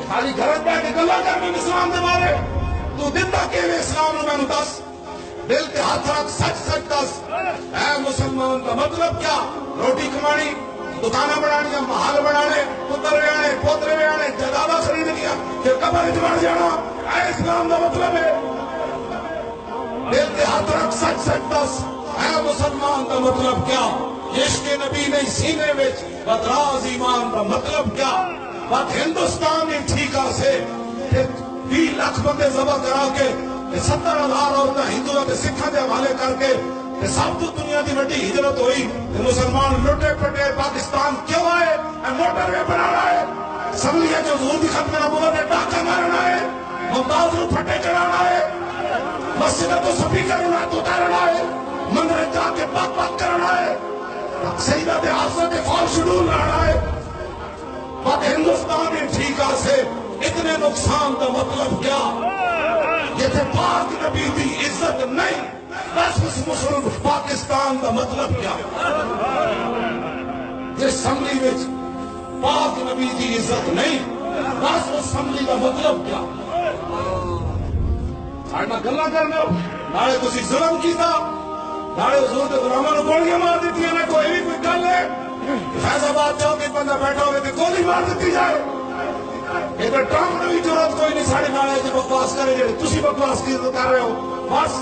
خالی گھر بیٹھ کے گلا کر میں اسلام دے بارے تو دندا کہ اسلام نو میں دس دل کے ہاتھ رکھ سچ سچ دس اے مسلمان کا مطلب کیا روٹی کمانی دکانہ بڑھانی محل بڑھانے پتر ویانے پوترے ویانے جدادہ خرید لیا پھر قبر بڑھ جانا اے اسلام کا مطلب ہے دل کے ہاتھ رکھ سچ سچ دس اے مسلمان کا مطلب کیا عشق نبی نے سینے وچ بدراز ایمان کا مطلب کیا بات ہندوستان میں ٹھیکا سے 20 لاکھ بندے ذبح کرا کے 70,000 عورتیں ہندوؤں کے سکھاں دے حوالے کر کے سب تو دنیا دی بڑی ہجرت ہوئی مسلمان لٹے پٹے پاکستان کیوں آئے موٹر وے بنانا ہے اسمبلی جو حضور دی ختم نبوت نے ڈاکہ مارنا ہے ممتاز نو پھٹے چڑھانا ہے مسجد تو سپیکر نہ اتارنا ہے مندر جا کے پاک پاک کرنا ہے سیدہ دے حافظہ کے فال شیڈول لانا ہے بات ہندوستان میں ٹھیکا سے اتنے نقصان کا مطلب کیا یہ تھے پاک نبی دی عزت نہیں بس اس مسلم پاکستان کا مطلب کیا جس اسمبلی میں پاک نبی دی عزت نہیں بس اس اسمبلی کا مطلب کیا ساڑھنا گلہ کرنے ہو ناڑے کسی ظلم کیتا ناڑے حضور کے غلاموں نے گولیاں مار دیتی ہیں کوئی بھی کوئی گل ہے فیض آباد جاؤ کہ بندہ بیٹھا ہوئے تو گولی مار دیتی جائے ادھر ٹرمپ نے بھی ضرورت کوئی نہیں ساڑھے ناڑے جو بکواس کرے جڑے تسی بکواس کی کر رہے ہو بس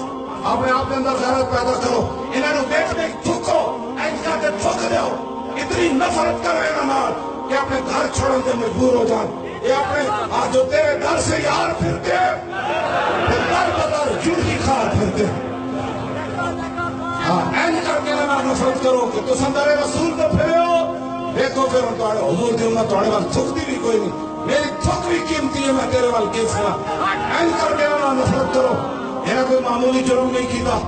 اپنے آپ کے اندر غیرت پیدا کرو انہوں نے دیکھ دیکھ تھکو ایسا کے تھک دیو اتنی نفرت کرو انہوں کہ اپنے گھر چھوڑن سے مجبور ہو جان یہ اپنے آج جو تیرے گھر سے یار پھرتے پھر در بدر جھوٹی کھار پھرتے این کر کے نہ نفرت کرو کہ تو سندر رسول تو پھرے ہو دیکھو پھر حضور دی امت توڑے وال تھکتی بھی کوئی نہیں میری تھک بھی قیمتی ہے میں تیرے وال کیس کرا این کر کے نہ نفرت کرو میرا کوئی معمولی جرم نہیں کیتا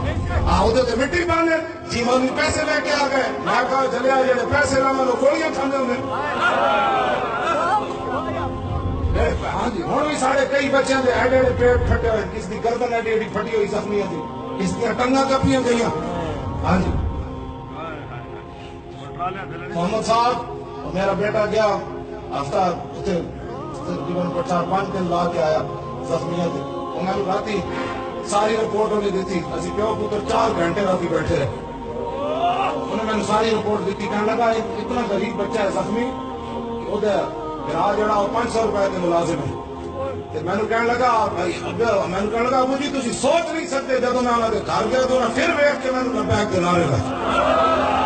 آہدے تے مٹی بانے جیوانی پیسے لے کے آگئے میں کہا جلے آ جڑے پیسے لانا لو گولیاں کھانے ہوں ہاں جی ہوں بھی ساڑھے کئی بچے ہیں ایڈے ایڈے پیٹ پھٹے ہوئے کس دی گردن ایڈی ایڈی پھٹی ہوئی زخمی تھی کس دی ٹنگا کپیاں گئیاں ہاں جی محمد صاحب میرا بیٹا گیا ہفتہ تقریباً 4-5 دن لا کے آیا زخمیاں تھی انہوں نے راتی ساری رپورٹ انہیں دیتی اسی پیو پتر 4 گھنٹے راتی بیٹھے رہے انہوں نے ساری رپورٹ دیتی کہنے لگا اتنا غریب بچہ ہے زخمی کہ وہ گراہ جڑا وہ 500 روپے کے ملازم ہے میں نے کہنے لگا ابو جی تسی سوچ نہیں سکتے جب میں انہوں نے گھر گیا تو پھر ویکھ کے میں نے بیگ دلا رہا